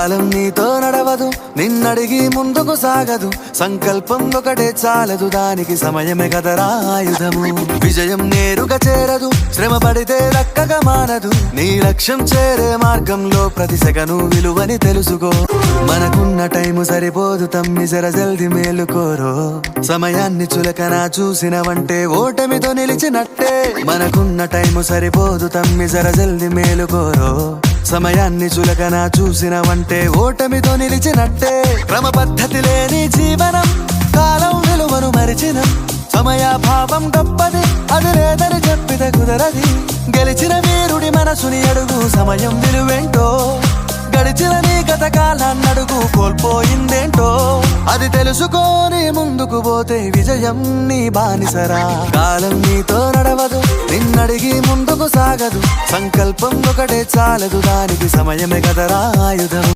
కాలం నీతో నడవదు, నిన్నడిగి ముందుకు సాగదు. సంకల్పం ఒకటే చాలదు, దానికి సమయమే కదరా ఆయుధము. విజయం నేరుగా చేరదు, శ్రమ పడితే దక్కగా మానదు. నీ లక్ష్యం చేరే మార్గంలో ప్రతి సెకను విలువని తెలుసుకో. మనకున్న టైము సరిపోదు తమ్మి, జర జల్ది మేలుకోరో. సమయాన్ని చులకన చూసినవంటే ఓటమితో నిలిచినట్టే. మనకున్న టైము సరిపోదు తమ్మి, జర జల్ది మేలుకోరో. సమయాన్ని చులకన చూసినవంటే ఓటమితో నిలిచినట్టే. క్రమ పద్ధతి లేని జీవనం, కాలం విలువను మరిచిన. సమయాభావం గొప్పది, అది లేదని చెప్పితే కుదరది. గెలిచిన వీరుడి మనసుని అడుగు, సమయం విలువేంటో. గడిచిన నీ గత కాలాన్నడుగు, కోల్పోయిందేంటో. అది తెలుసుకొని ముందుకు పోతే విజయం నీ బానిసరా. కాలం నీతో నడవదు, నిన్నడిగి ముందుకు సాగదు. సంకల్పం ఒకటే చాలదు, దానికి సమయమే కదరా ఆయుధం.